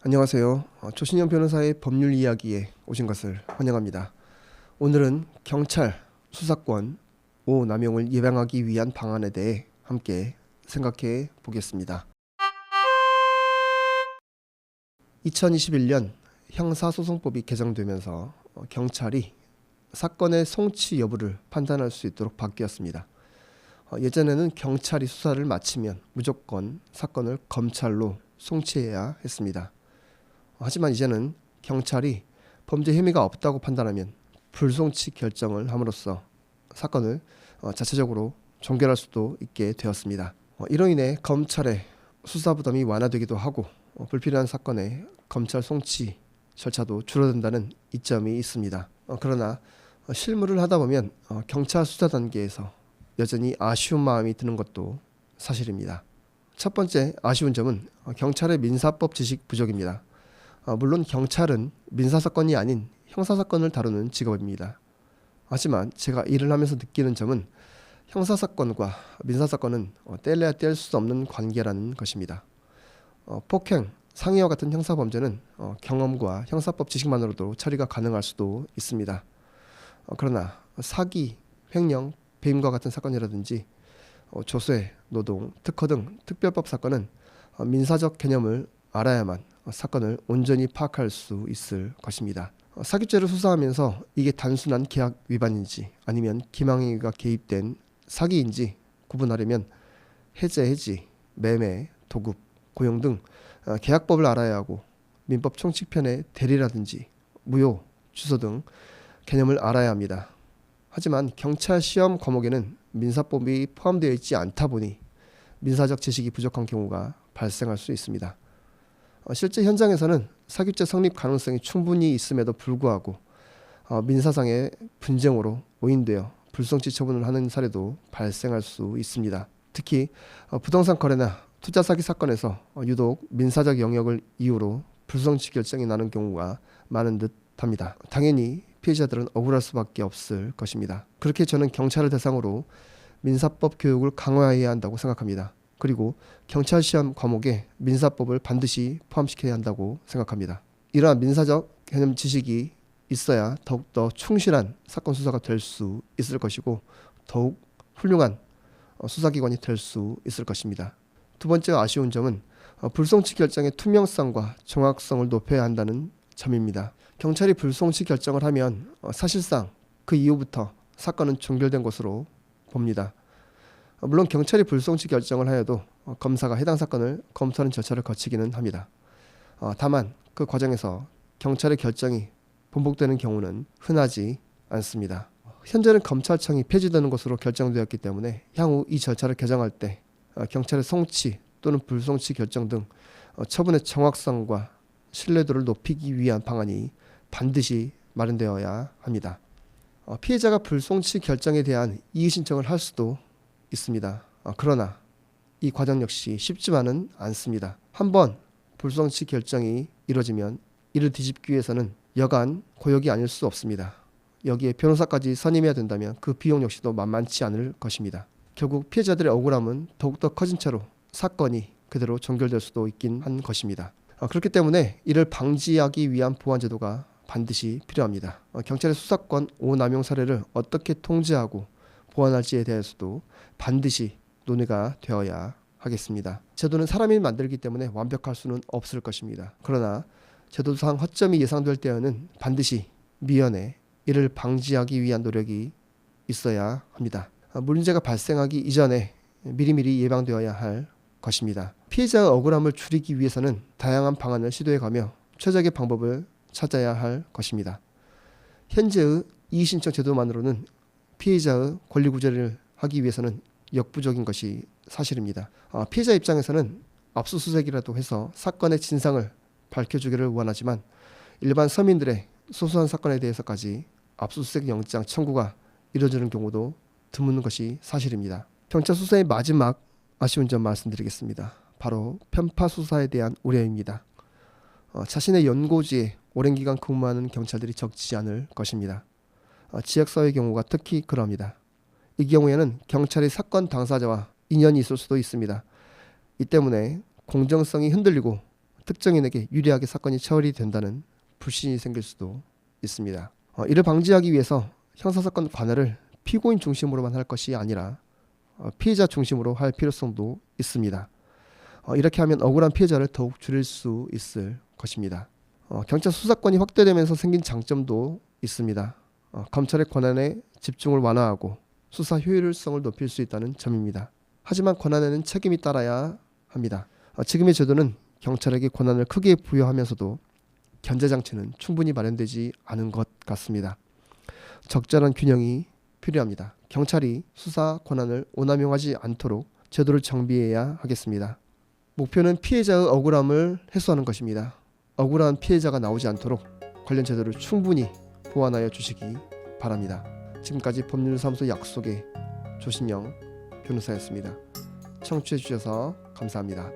안녕하세요. 조신영 변호사의 법률 이야기에 오신 것을 환영합니다. 오늘은 경찰 수사권 오남용을 예방하기 위한 방안에 대해 함께 생각해 보겠습니다. 2021년 형사소송법이 개정되면서 경찰이 사건의 송치 여부를 판단할 수 있도록 바뀌었습니다. 예전에는 경찰이 수사를 마치면 무조건 사건을 검찰로 송치해야 했습니다. 하지만 이제는 경찰이 범죄 혐의가 없다고 판단하면 불송치 결정을 함으로써 사건을 자체적으로 종결할 수도 있게 되었습니다. 이로 인해 검찰의 수사 부담이 완화되기도 하고 불필요한 사건의 검찰 송치 절차도 줄어든다는 이점이 있습니다. 그러나 실무를 하다 보면 경찰 수사 단계에서 여전히 아쉬운 마음이 드는 것도 사실입니다. 첫 번째 아쉬운 점은 경찰의 민사법 지식 부족입니다. 물론 경찰은 민사사건이 아닌 형사사건을 다루는 직업입니다. 하지만 제가 일을 하면서 느끼는 점은 형사사건과 민사사건은 뗄래야 뗄 수 없는 관계라는 것입니다. 폭행, 상해와 같은 형사범죄는 경험과 형사법 지식만으로도 처리가 가능할 수도 있습니다. 그러나 사기, 횡령, 배임과 같은 사건이라든지 조세, 노동, 특허 등 특별법 사건은 민사적 개념을 알아야만 사건을 온전히 파악할 수 있을 것입니다. 사기죄를 수사하면서 이게 단순한 계약 위반인지 아니면 기망행위가 개입된 사기인지 구분하려면 해지, 매매, 도급, 고용 등 계약법을 알아야 하고 민법 총칙편의 대리라든지 무효, 주소 등 개념을 알아야 합니다. 하지만 경찰 시험 과목에는 민사법이 포함되어 있지 않다 보니 민사적 지식이 부족한 경우가 발생할 수 있습니다. 실제 현장에서는 사기죄 성립 가능성이 충분히 있음에도 불구하고 민사상의 분쟁으로 오인되어 불송치 처분을 하는 사례도 발생할 수 있습니다. 특히 부동산 거래나 투자 사기 사건에서 유독 민사적 영역을 이유로 불송치 결정이 나는 경우가 많은 듯합니다. 당연히 피해자들은 억울할 수밖에 없을 것입니다. 그렇게 저는 경찰을 대상으로 민사법 교육을 강화해야 한다고 생각합니다. 그리고 경찰 시험 과목에 민사법을 반드시 포함시켜야 한다고 생각합니다. 이러한 민사적 개념 지식이 있어야 더욱더 충실한 사건 수사가 될 수 있을 것이고 더욱 훌륭한 수사기관이 될 수 있을 것입니다. 두 번째 아쉬운 점은 불송치 결정의 투명성과 정확성을 높여야 한다는 점입니다. 경찰이 불송치 결정을 하면 사실상 그 이후부터 사건은 종결된 것으로 봅니다. 물론 경찰이 불송치 결정을 하여도 검사가 해당 사건을 검토하는 절차를 거치기는 합니다. 다만 그 과정에서 경찰의 결정이 번복되는 경우는 흔하지 않습니다. 현재는 검찰청이 폐지되는 것으로 결정되었기 때문에 향후 이 절차를 개정할 때 경찰의 송치 또는 불송치 결정 등 처분의 정확성과 신뢰도를 높이기 위한 방안이 반드시 마련되어야 합니다. 피해자가 불송치 결정에 대한 이의 신청을 할 수도 있습니다. 그러나 이 과정 역시 쉽지만은 않습니다. 한번 불송치 결정이 이루어지면 이를 뒤집기 위해서는 여간 고역이 아닐 수 없습니다. 여기에 변호사까지 선임해야 된다면 그 비용 역시도 만만치 않을 것입니다. 결국 피해자들의 억울함은 더욱더 커진 채로 사건이 그대로 종결될 수도 있긴 한 것입니다. 그렇기 때문에 이를 방지하기 위한 보완 제도가 반드시 필요합니다. 경찰의 수사권 오남용 사례를 어떻게 통제하고 보완할지에 대해서도 반드시 논의가 되어야 하겠습니다. 제도는 사람이 만들기 때문에 완벽할 수는 없을 것입니다. 그러나 제도상 허점이 예상될 때에는 반드시 미연에 이를 방지하기 위한 노력이 있어야 합니다. 문제가 발생하기 이전에 미리미리 예방되어야 할 것입니다. 피해자의 억울함을 줄이기 위해서는 다양한 방안을 시도해가며 최적의 방법을 찾아야 할 것입니다. 현재의 이의신청 제도만으로는 피해자의 권리구제를 하기 위해서는 역부족인 것이 사실입니다. 피해자 입장에서는 압수수색이라도 해서 사건의 진상을 밝혀주기를 원하지만 일반 서민들의 소소한 사건에 대해서까지 압수수색 영장 청구가 이루어지는 경우도 드문 것이 사실입니다. 경찰 수사의 마지막 아쉬운 점 말씀드리겠습니다. 바로 편파 수사에 대한 우려입니다. 자신의 연고지에 오랜 기간 근무하는 경찰들이 적지 않을 것입니다. 지역사회의 경우가 특히 그럽니다. 이 경우에는 경찰이 사건 당사자와 인연이 있을 수도 있습니다. 이 때문에 공정성이 흔들리고 특정인에게 유리하게 사건이 처리된다는 불신이 생길 수도 있습니다. 이를 방지하기 위해서 형사사건 관할을 피고인 중심으로만 할 것이 아니라 피해자 중심으로 할 필요성도 있습니다. 이렇게 하면 억울한 피해자를 더욱 줄일 수 있을 것입니다. 경찰 수사권이 확대되면서 생긴 장점도 있습니다. 검찰의 권한에 집중을 완화하고 수사 효율성을 높일 수 있다는 점입니다. 하지만 권한에는 책임이 따라야 합니다. 지금의 제도는 경찰에게 권한을 크게 부여하면서도 견제장치는 충분히 마련되지 않은 것 같습니다. 적절한 균형이 필요합니다. 경찰이 수사 권한을 오남용하지 않도록 제도를 정비해야 하겠습니다. 목표는 피해자의 억울함을 해소하는 것입니다. 억울한 피해자가 나오지 않도록 관련 제도를 충분히 보완하여 주시기 바랍니다. 지금까지 법률사무소 약속의 조신영 변호사였습니다. 청취해 주셔서 감사합니다.